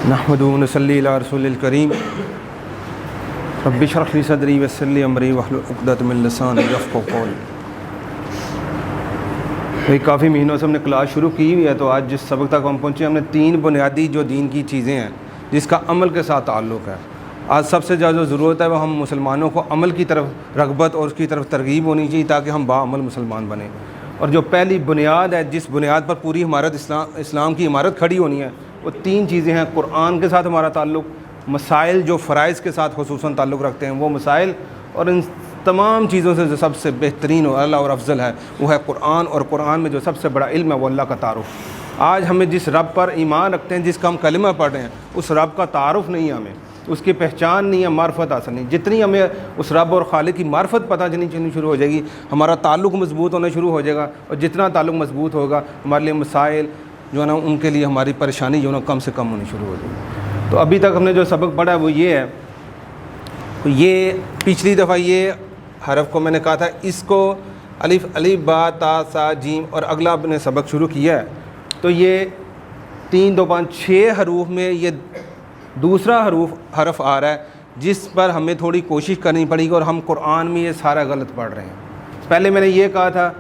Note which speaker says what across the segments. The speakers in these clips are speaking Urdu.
Speaker 1: نحمدہ و نصلی علی رسول الکریم رب اشرح لی صدری ویسر لی امری واحلل عقدۃ من لسانی یفقہوا قولی۔ بھائی کافی مہینوں سے ہم نے کلاس شروع کی ہوئی ہے، تو آج جس سبق تک ہم پہنچے ہم نے 3 بنیادی جو دین کی چیزیں ہیں جس کا عمل کے ساتھ تعلق ہے۔ آج سب سے زیادہ ضرورت ہے وہ ہم مسلمانوں کو عمل کی طرف رغبت اور اس کی طرف ترغیب ہونی چاہیے تاکہ ہم باعمل مسلمان بنیں۔ اور جو پہلی بنیاد ہے جس بنیاد پر پوری عمارت اسلام کی عمارت کھڑی ہونی ہے وہ 3 چیزیں ہیں۔ قرآن کے ساتھ ہمارا تعلق، مسائل جو فرائض کے ساتھ خصوصاً تعلق رکھتے ہیں وہ مسائل، اور ان تمام چیزوں سے جو سب سے بہترین اور اعلیٰ اور افضل ہے وہ ہے قرآن، اور قرآن میں جو سب سے بڑا علم ہے وہ اللہ کا تعارف۔ آج ہمیں جس رب پر ایمان رکھتے ہیں، جس کا ہم کلمہ پڑھ رہے ہیں، اس رب کا تعارف نہیں ہے، ہمیں اس کی پہچان نہیں ہے، معرفت حاصل نہیں۔ جتنی ہمیں اس رب اور خالق کی معرفت پتہ چلنی شروع ہو جائے گی، ہمارا تعلق مضبوط ہونا شروع ہو جائے گا، اور جتنا تعلق مضبوط ہوگا ہمارے لیے مسائل جو ہے نا، ان کے لیے ہماری پریشانی جو ہے نا کم سے کم ہونی شروع ہو جائے گی۔ تو ابھی تک ہم نے جو سبق پڑھا ہے وہ یہ ہے، یہ پچھلی دفعہ یہ حرف کو میں نے کہا تھا اس کو الف با تا سا جیم، اور اگلا آپ نے سبق شروع کیا ہے تو یہ 3 2 5 6 حروف میں یہ دوسرا حرف آ رہا ہے جس پر ہمیں تھوڑی کوشش کرنی پڑے گی، اور ہم قرآن میں یہ سارا غلط پڑھ رہے ہیں۔ پہلے میں نے یہ کہا تھا،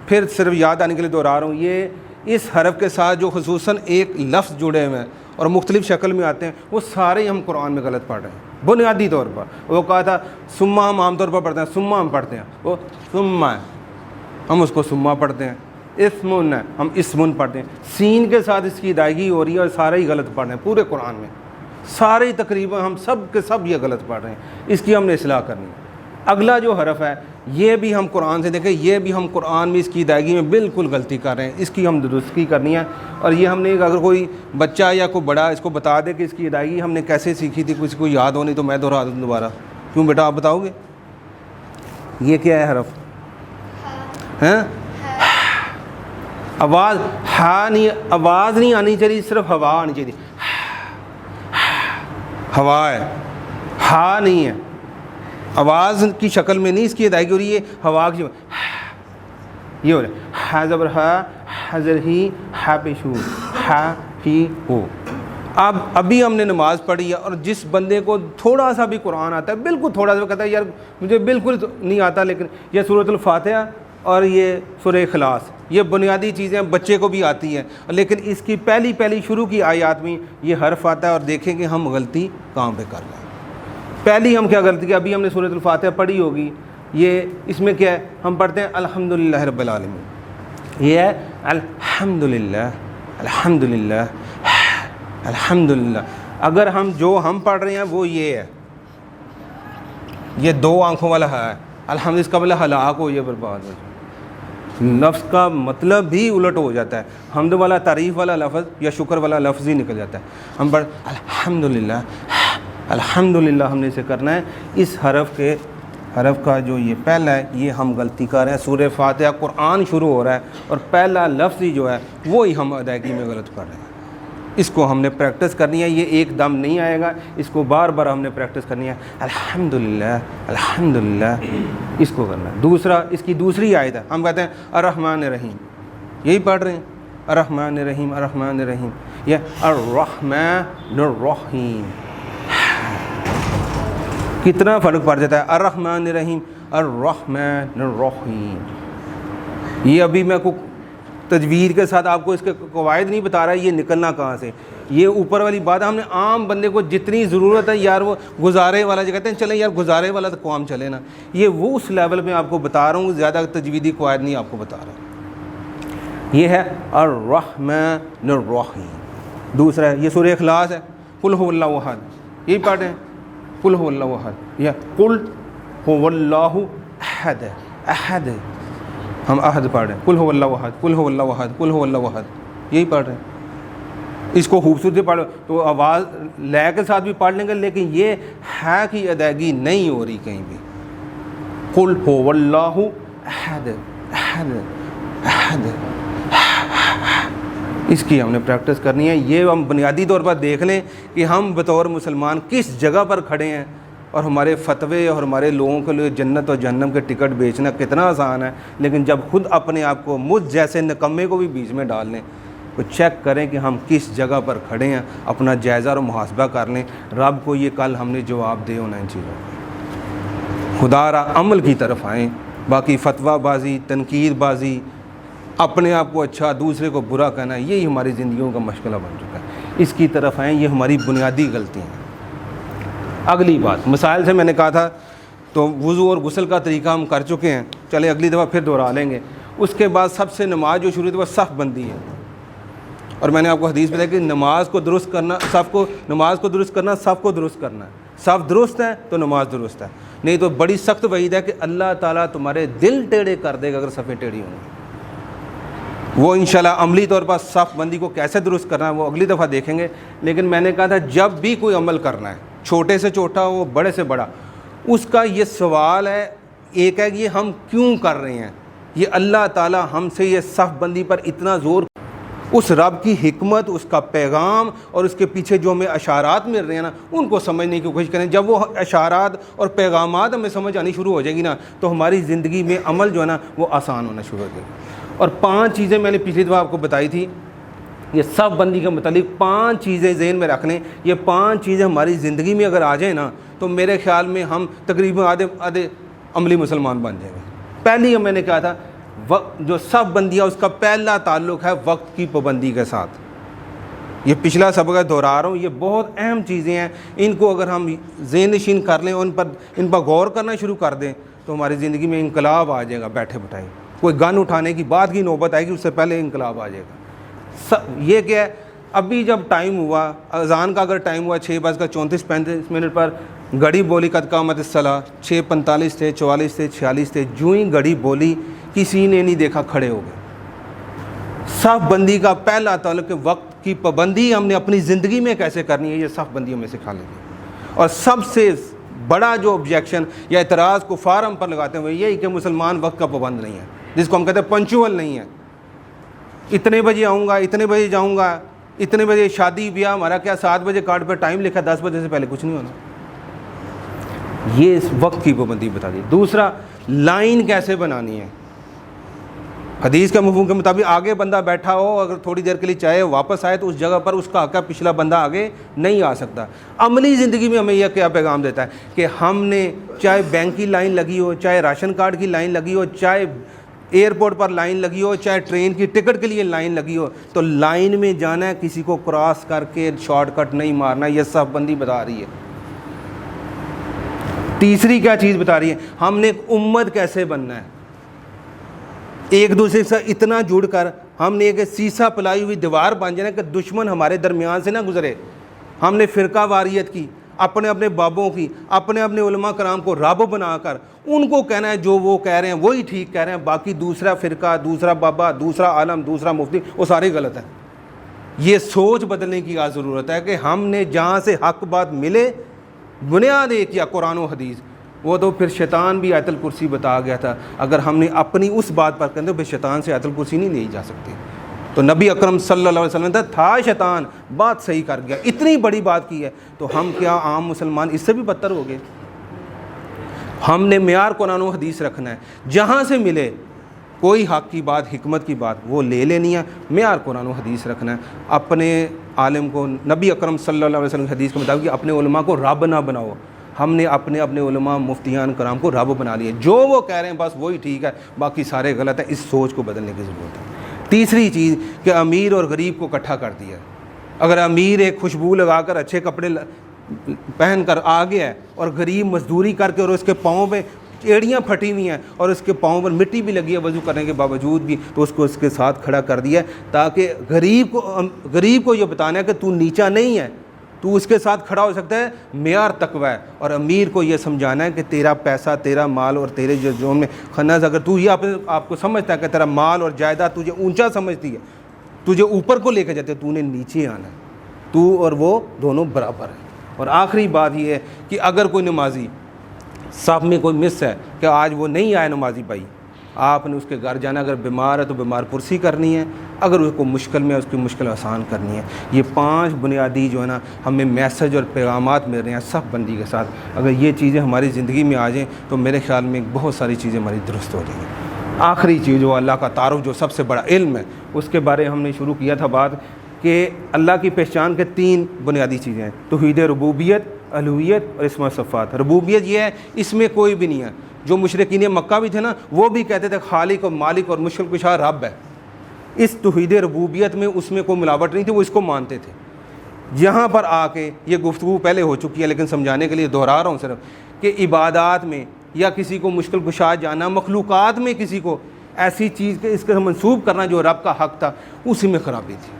Speaker 1: پھر صرف یاد آنے کے لیے دوہرا رہا ہوں، یہ اس حرف کے ساتھ جو خصوصاً ایک لفظ جڑے ہوئے ہیں اور مختلف شکل میں آتے ہیں وہ سارے ہم قرآن میں غلط پڑھ رہے ہیں بنیادی طور پر۔ وہ کہا تھا سمہ ہم عام طور پر پڑھتے ہیں، سمہ ہم پڑھتے ہیں، وہ سمہ ہے، ہم اس کو سمہ پڑھتے ہیں۔ اسمن ہے، ہم اسمن پڑھتے ہیں، سین کے ساتھ اس کی ادائیگی ہو رہی ہے اور سارے ہی غلط پڑھ رہے ہیں پورے قرآن میں، سارے تقریباً ہم سب کے سب یہ غلط پڑھ رہے ہیں۔ اس کی ہم نے اصلاح کرنی ہے۔ اگلا جو حرف ہے یہ بھی ہم قرآن سے دیکھیں، یہ بھی ہم قرآن میں اس کی ادائیگی میں بالکل غلطی کر رہے ہیں، اس کی ہم درستگی کرنی ہے۔ اور یہ ہم نے اگر کوئی بچہ یا کوئی بڑا اس کو بتا دے کہ اس کی ادائیگی ہم نے کیسے سیکھی تھی، کسی کو یاد ہونی تو میں دوہرا دوں دوبارہ۔ کیوں بیٹا آپ بتاؤ گے؟ یہ کیا ہے حرف؟ ہیں آواز ہا نہیں، آواز نہیں آنی چاہیے، صرف ہوا آنی چاہیے۔ ہوا ہے، ہا نہیں ہے، آواز کی شکل میں نہیں اس کی ادائیگی ہو رہی ہے، ہوا کی یہ ہو رہا ہے ہا زبر ہا، حضر ہی، ہا پیش ہو، ہا ہی ہو۔ ابھی ہم نے نماز پڑھی ہے، اور جس بندے کو تھوڑا سا بھی قرآن آتا ہے، بالکل تھوڑا سا، کہتا ہے یار مجھے بالکل نہیں آتا، لیکن یہ سورۃ الفاتحہ اور یہ سورہ اخلاص یہ بنیادی چیزیں بچے کو بھی آتی ہیں، لیکن اس کی پہلی شروع کی آیات میں یہ حرف آتا ہے، اور دیکھیں کہ ہم غلطی کہاں پہ کر رہے ہیں۔ پہلی ہم کیا غلطی کی؟ ابھی ہم نے سورۃ الفاتحہ پڑھی ہوگی، یہ اس میں کیا ہے؟ ہم پڑھتے ہیں الحمدللہ رب العالمین، یہ ہے الحمدللہ الحمدللہ الحمدللہ۔ اگر ہم جو ہم پڑھ رہے ہیں وہ یہ ہے، یہ 2 آنکھوں والا ہے الحمد، اس کا بلا ہلاک ہو یہ برباد ہو جائے، لفظ کا مطلب بھی الٹ ہو جاتا ہے، حمد والا تعریف والا لفظ یا شکر والا لفظ ہی نکل جاتا ہے۔ ہم پڑھ الحمدللہ الحمدللہ، ہم نے اسے کرنا ہے۔ اس حرف کا جو یہ پہلا ہے یہ ہم غلطی کر رہے ہیں۔ سورہ فاتحہ قرآن شروع ہو رہا ہے اور پہلا لفظ ہی جو ہے وہی ہم ادائیگی میں غلط کر رہے ہیں۔ اس کو ہم نے پریکٹس کرنی ہے، یہ ایک دم نہیں آئے گا، اس کو بار بار ہم نے پریکٹس کرنی ہے۔ الحمدللہ الحمدللہ، اس کو کرنا ہے۔ دوسرا، اس کی دوسری آیت ہے، ہم کہتے ہیں الرحمن الرحیم، یہی پڑھ رہے ہیں الرحمن الرحیم الرحمن الرحیم، یہ الرحمن الرحیم، کتنا فرق پڑ جاتا ہے، الرحمن الرحیم الرحمن الرحیم۔ یہ ابھی میں کو تجوید کے ساتھ آپ کو اس کے قواعد نہیں بتا رہا، یہ نکلنا کہاں سے، یہ اوپر والی بات ہم نے عام بندے کو جتنی ضرورت ہے، یار وہ گزارے والا جو کہتے ہیں چلیں یار گزارے والا تو قوم چلے نا، یہ وہ اس لیول میں آپ کو بتا رہا ہوں، زیادہ تجویدی قواعد نہیں آپ کو بتا رہا۔ یہ ہے الرحمن الرحیم۔ دوسرا ہے یہ سورہ اخلاص ہے، قل هو اللہ احد، یہی پڑھ رہے ہیں قل هو اللہ احد، یا قل هو اللہ احد، احد ہم احد پڑھ رہے ہیں، قل هو اللہ احد، قل هو اللہ احد، قل هو اللہ احد، یہی پڑھ رہے ہیں۔ اس کو خوبصورتی پڑھ تو آواز لے کے ساتھ بھی پڑھ لیں گے، لیکن یہ ہے کی ادائیگی نہیں ہو رہی کہیں بھی۔ قل هو اللہ احد، احد احد، اس کی ہم نے پریکٹس کرنی ہے۔ یہ ہم بنیادی طور پر دیکھ لیں کہ ہم بطور مسلمان کس جگہ پر کھڑے ہیں، اور ہمارے فتوے اور ہمارے لوگوں کے لیے جنت اور جہنم کے ٹکٹ بیچنا کتنا آسان ہے، لیکن جب خود اپنے آپ کو مجھ جیسے نکمے کو بھی بیچ میں ڈال لیں تو چیک کریں کہ ہم کس جگہ پر کھڑے ہیں، اپنا جائزہ اور محاسبہ کر لیں. رب کو یہ کل ہم نے جواب دے ہونا ان چیزوں کو. خدا را عمل کی طرف آئیں. باقی فتویٰ بازی، تنقید بازی، اپنے آپ کو اچھا دوسرے کو برا کہنا، یہی ہماری زندگیوں کا مشغلہ بن چکا ہے. اس کی طرف آئیں، یہ ہماری بنیادی غلطی ہیں. اگلی بات مسائل سے میں نے کہا تھا تو وضو اور غسل کا طریقہ ہم کر چکے ہیں، چلے اگلی دفعہ پھر دہرا لیں گے. اس کے بعد سب سے نماز جو شروع تھی وہ صف بندی ہے. اور میں نے آپ کو حدیث بتایا کہ نماز کو درست کرنا، نماز کو درست کرنا، صف کو درست کرنا ہے. صف درست ہے تو نماز درست ہے، نہیں تو بڑی سخت وعید ہے کہ اللہ تعالیٰ تمہارے دل ٹیڑھے کر دے گا اگر صفیں ٹیڑھی ہوں گی. وہ انشاءاللہ عملی طور پر صف بندی کو کیسے درست کرنا ہے وہ اگلی دفعہ دیکھیں گے. لیکن میں نے کہا تھا جب بھی کوئی عمل کرنا ہے، چھوٹے سے چھوٹا ہو بڑے سے بڑا، اس کا یہ سوال ہے، ایک ہے کہ یہ ہم کیوں کر رہے ہیں. یہ اللہ تعالیٰ ہم سے یہ صف بندی پر اتنا زور، اس رب کی حکمت، اس کا پیغام اور اس کے پیچھے جو ہمیں اشارات مل رہے ہیں نا، ان کو سمجھنے کی کوشش کریں. جب وہ اشارات اور پیغامات ہمیں سمجھ آنی شروع ہو جائے گی نا تو ہماری زندگی میں عمل جو ہے نا وہ آسان ہونا شروع ہو جائے گا. اور 5 چیزیں میں نے پچھلی دفعہ آپ کو بتائی تھی، یہ صف بندی کے متعلق 5 چیزیں ذہن میں رکھ لیں. یہ 5 چیزیں ہماری زندگی میں اگر آ جائیں نا تو میرے خیال میں ہم تقریباً آدھے عملی مسلمان بن جائیں گے. پہلی میں نے کہا تھا وقت، جو صف بندی ہے اس کا پہلا تعلق ہے وقت کی پابندی کے ساتھ. یہ پچھلا سبق دہرا رہا ہوں، یہ بہت اہم چیزیں ہیں. ان کو اگر ہم ذہن نشین کر لیں، ان پر غور کرنا شروع کر دیں تو ہماری زندگی میں انقلاب آ جائے گا. بیٹھے بٹھائے کوئی گن اٹھانے کی بات کی نوبت آئے گی، اس سے پہلے انقلاب آ جائے گا. یہ کیا ہے، ابھی جب ٹائم ہوا اذان کا، اگر ٹائم ہوا 6:34-35 پر گھڑی بولی قد قامت الصلاۃ، 6:45 تھے، 44 تھے، 46 تھے، جو ہی گھڑی بولی کسی نے نہیں دیکھا، کھڑے ہو گئے. صف بندی کا پہلا تعلق وقت کی پابندی ہم نے اپنی زندگی میں کیسے کرنی ہے، یہ صف بندی ہمیں سکھا لیں گے. اور سب سے بڑا جو آبجیکشن یا اعتراض کفار ہم پر لگاتے ہیں وہ یہی کہ مسلمان وقت کا پابند نہیں ہے، جس کو ہم کہتے ہیں پنچول نہیں ہے. اتنے بجے آؤں گا، اتنے بجے جاؤں گا، اتنے بجے شادی بیاہ ہمارا کیا 7 بجے کارڈ پہ ٹائم لکھا، 10 بجے سے پہلے کچھ نہیں ہونا. یہ اس وقت کی پابندی بتا دی. دوسرا، لائن کیسے بنانی ہے. حدیث کے مفہوم کے مطابق آگے بندہ بیٹھا ہو، اگر تھوڑی دیر کے لیے چاہے واپس آئے تو اس جگہ پر اس کا حق ہے، پچھلا بندہ آگے نہیں آ سکتا. عملی زندگی میں ہمیں یہ کیا پیغام دیتا ہے کہ ہم نے چاہے بینک کی لائن لگی ہو، چاہے راشن کارڈ کی لائن لگی ہو، چاہے ایئرپورٹ پر لائن لگی ہو، چاہے ٹرین کی ٹکٹ کے لیے لائن لگی ہو، تو لائن میں جانا ہے، کسی کو کراس کر کے شارٹ کٹ نہیں مارنا. یہ صف بندی بتا رہی ہے. تیسری کیا چیز بتا رہی ہے، ہم نے ایک امت کیسے بننا ہے. ایک دوسرے سے اتنا جڑ کر ہم نے ایک سیسا پلائی ہوئی دیوار بن جانا کہ دشمن ہمارے درمیان سے نہ گزرے. ہم نے فرقہ واریت کی، اپنے اپنے بابوں کی، اپنے اپنے علماء کرام کو رب بنا کر ان کو کہنا ہے جو وہ کہہ رہے ہیں وہی ٹھیک کہہ رہے ہیں، باقی دوسرا فرقہ، دوسرا بابا، دوسرا عالم، دوسرا مفتی وہ سارے غلط ہیں. یہ سوچ بدلنے کی ضرورت ہے کہ ہم نے جہاں سے حق بات ملے، بنیاد ایک یا قرآن و حدیث. وہ تو پھر شیطان بھی آیت الکرسی بتا گیا تھا، اگر ہم نے اپنی اس بات پر کرتے تو پھر شیطان سے آیت الکرسی نہیں لی جا سکتی. تو نبی اکرم صلی اللہ علیہ وسلم تھا شیطان، بات صحیح کر گیا، اتنی بڑی بات کی ہے، تو ہم کیا عام مسلمان اس سے بھی بدتر ہو گئے. ہم نے معیار قرآن و حدیث رکھنا ہے، جہاں سے ملے کوئی حق کی بات، حکمت کی بات وہ لے لینی ہے، معیار قرآن و حدیث رکھنا ہے. اپنے عالم کو، نبی اکرم صلی اللہ علیہ وسلم کی حدیث کے مطابق اپنے علماء کو رب نہ بناؤ. ہم نے اپنے علماء مفتیان کرام کو رب بنا لیے، جو وہ کہہ رہے ہیں بس وہی ٹھیک ہے، باقی سارے غلط ہیں. اس سوچ کو بدلنے کی ضرورت ہے. تیسری چیز کہ امیر اور غریب کو اکٹھا کر دیا. اگر امیر ایک خوشبو لگا کر اچھے کپڑے پہن کر آ گیا ہے اور غریب مزدوری کر کے اور اس کے پاؤں پہ ایڑیاں پھٹی ہوئی ہیں اور اس کے پاؤں پر مٹی بھی لگی ہے وضو کرنے کے باوجود بھی، تو اس کو اس کے ساتھ کھڑا کر دیا تاکہ غریب کو یہ بتانا ہے کہ تو نیچا نہیں ہے، تو اس کے ساتھ کھڑا ہو سکتا ہے. معیار تقوی ہے. اور امیر کو یہ سمجھانا ہے کہ تیرا پیسہ، تیرا مال اور تیرے جو زون میں خنز، اگر تو یہ آپ کو سمجھتا ہے کہ تیرا مال اور جائیداد تجھے اونچا سمجھتی ہے، تجھے اوپر کو لے کے جاتے، تو نے نیچے آنا ہے. تو اور وہ دونوں برابر ہیں. اور آخری بات یہ ہے کہ اگر کوئی نمازی صف میں کوئی مس ہے کہ آج وہ نہیں آئے نمازی بھائی، آپ نے اس کے گھر جانا. اگر بیمار ہے تو بیمار پرسی کرنی ہے، اگر اس کو مشکل میں ہے اس کی مشکل آسان کرنی ہے. یہ 5 بنیادی جو ہے نا ہمیں میسج اور پیغامات مل رہے ہیں صف بندی کے ساتھ. اگر یہ چیزیں ہماری زندگی میں آ جائیں تو میرے خیال میں بہت ساری چیزیں ہماری درست ہو جائیں گی. آخری چیز جو اللہ کا تعارف جو سب سے بڑا علم ہے، اس کے بارے ہم نے شروع کیا تھا بات کہ اللہ کی پہچان کے 3 بنیادی چیزیں ہیں: توحید ربوبیت، الوہیت اور اسم و صفات۔ ربوبیت یہ ہے، اس میں کوئی بھی نہیں ہے۔ جو مشرکین مکہ بھی تھے نا، وہ بھی کہتے تھے خالق اور مالک اور مشکل کشا رب ہے۔ اس توحید ربوبیت میں اس میں کوئی ملاوٹ نہیں تھی، وہ اس کو مانتے تھے۔ یہاں پر آ کے یہ گفتگو پہلے ہو چکی ہے لیکن سمجھانے کے لیے دہرا رہا ہوں صرف، کہ عبادات میں یا کسی کو مشکل کشا جانا، مخلوقات میں کسی کو ایسی چیز کے اس کے منسوب کرنا جو رب کا حق تھا، اسی میں خرابی تھی۔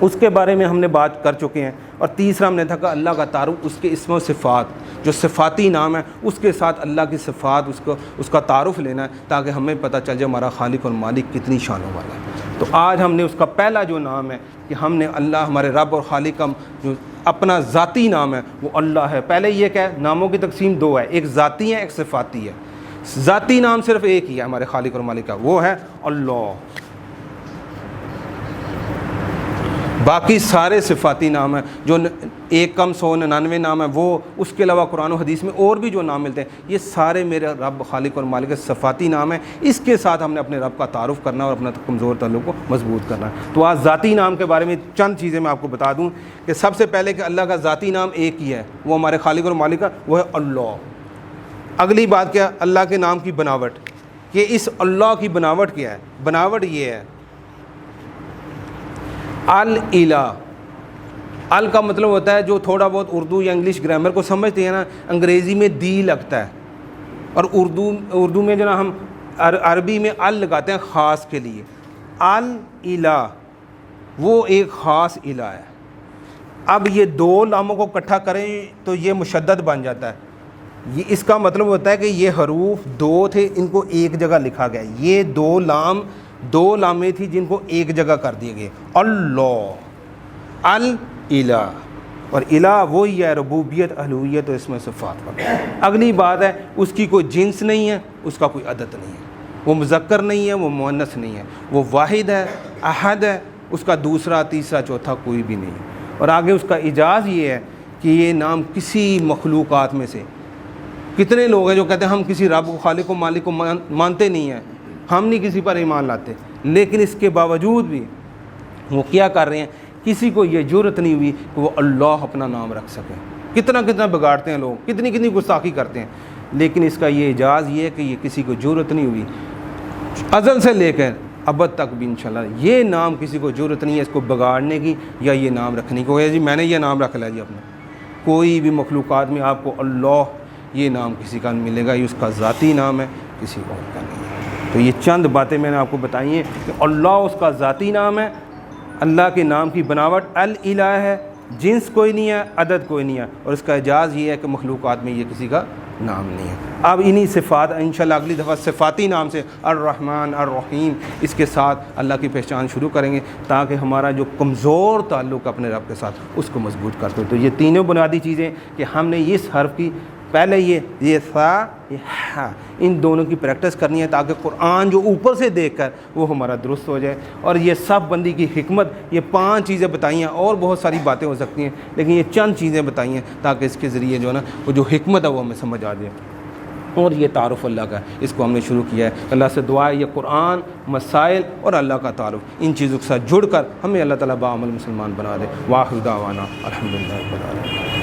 Speaker 1: اس کے بارے میں ہم نے بات کر چکے ہیں۔ اور تیسرا ہم نے تھا کہ اللہ کا تعارف اس کے اسم و صفات، جو صفاتی نام ہے، اس کے ساتھ اللہ کی صفات اس کا تعارف لینا ہے تاکہ ہمیں پتہ چل جائے ہمارا خالق اور مالک کتنی شانوں والا ہے۔ تو آج ہم نے اس کا پہلا جو نام ہے کہ ہم نے اللہ، ہمارے رب اور خالق کا جو اپنا ذاتی نام ہے وہ اللہ ہے۔ پہلے یہ کہ ناموں کی تقسیم 2 ہے، ایک ذاتی ہے، ایک صفاتی ہے۔ ذاتی نام صرف ایک ہی ہے ہمارے خالق اور مالک کا، وہ ہے اللہ۔ باقی سارے صفاتی نام ہیں جو 1,199 نام ہیں، وہ اس کے علاوہ قرآن و حدیث میں اور بھی جو نام ملتے ہیں، یہ سارے میرے رب خالق اور مالک کے صفاتی نام ہیں۔ اس کے ساتھ ہم نے اپنے رب کا تعارف کرنا اور اپنا کمزور تعلق کو مضبوط کرنا ہے۔ تو آج ذاتی نام کے بارے میں چند چیزیں میں آپ کو بتا دوں کہ سب سے پہلے کہ اللہ کا ذاتی نام ایک ہی ہے، وہ ہمارے خالق اور مالک کا، وہ ہے اللہ۔ اگلی بات کیا؟ اللہ کے نام کی بناوٹ، کہ اس اللہ کی بناوٹ کیا ہے؟ بناوٹ یہ ہے الہ۔ ال کا مطلب ہوتا ہے، جو تھوڑا بہت اردو یا انگلش گرامر کو سمجھتے ہیں نا، انگریزی میں دی لگتا ہے، اور اردو میں جو نا ہم عربی میں ال لگاتے ہیں خاص کے لیے۔ الہ وہ ایک خاص الہ ہے۔ اب یہ 2 لاموں کو اکٹھا کریں تو یہ مشدد بن جاتا ہے۔ یہ اس کا مطلب ہوتا ہے کہ یہ حروف 2 تھے، ان کو ایک جگہ لکھا گیا۔ یہ 2 لامیں تھی جن کو ایک جگہ کر دیے گئے، اللہ، الہ۔ اور الہ وہی ہے ربوبیت، الوہیت اور اسم و صفات کا۔ اگلی بات ہے اس کی کوئی جنس نہیں ہے، اس کا کوئی عدد نہیں ہے، وہ مذکر نہیں ہے، وہ مؤنث نہیں ہے، وہ واحد ہے، احد ہے، اس کا دوسرا تیسرا چوتھا کوئی بھی نہیں ہے۔ اور آگے اس کا اعجاز یہ ہے کہ یہ نام کسی مخلوقات میں سے، کتنے لوگ ہیں جو کہتے ہیں ہم کسی رب کو، خالق و مالک کو مانتے نہیں ہیں، ہم نہیں کسی پر ایمان لاتے، لیکن اس کے باوجود بھی وہ کیا کر رہے ہیں؟ کسی کو یہ جرأت نہیں ہوئی کہ وہ اللہ اپنا نام رکھ سکیں۔ کتنا بگاڑتے ہیں لوگ، کتنی گستاخی کرتے ہیں، لیکن اس کا یہ اعجاز یہ ہے کہ یہ کسی کو جرأت نہیں ہوئی ازل سے لے کر ابد تک بھی انشاءاللہ یہ نام کسی کو جرأت نہیں ہے اس کو بگاڑنے کی یا یہ نام رکھنے کی۔ جی میں نے یہ نام رکھ لیا جی اپنا، کوئی بھی مخلوقات میں آپ کو اللہ یہ نام کسی کا ملے گا، یہ اس کا ذاتی نام ہے، کسی اور کا نہیں ہے۔ تو یہ چند باتیں میں نے آپ کو بتائی ہیں کہ اللہ اس کا ذاتی نام ہے، اللہ کے نام کی بناوٹ الہ ہے، جنس کوئی نہیں ہے، عدد کوئی نہیں ہے، اور اس کا اعجاز یہ ہے کہ مخلوقات میں یہ کسی کا نام نہیں ہے۔ اب انہی صفات انشاءاللہ اگلی دفعہ صفاتی نام سے الرحمن الرحیم اس کے ساتھ اللہ کی پہچان شروع کریں گے تاکہ ہمارا جو کمزور تعلق اپنے رب کے ساتھ اس کو مضبوط کرتے ہو۔ تو یہ تینوں بنیادی چیزیں کہ ہم نے اس حرف کی پہلے یہ سا یہ ہا، ان دونوں کی پریکٹس کرنی ہے تاکہ قرآن جو اوپر سے دیکھ کر وہ ہمارا درست ہو جائے۔ اور یہ سب بندی کی حکمت، یہ 5 چیزیں بتائی ہیں، اور بہت ساری باتیں ہو سکتی ہیں لیکن یہ چند چیزیں بتائی ہیں تاکہ اس کے ذریعے جو ہے نا وہ جو حکمت ہے وہ ہمیں سمجھ آ جائے۔ اور یہ تعارف اللہ کا اس کو ہم نے شروع کیا ہے۔ اللہ سے دعا ہے یہ قرآن، مسائل اور اللہ کا تعارف ان چیزوں کے ساتھ جڑ کر ہمیں اللہ تعالیٰ باعمل مسلمان بنا دے۔ واخر دعوانا الحمدللہ رب العالمین۔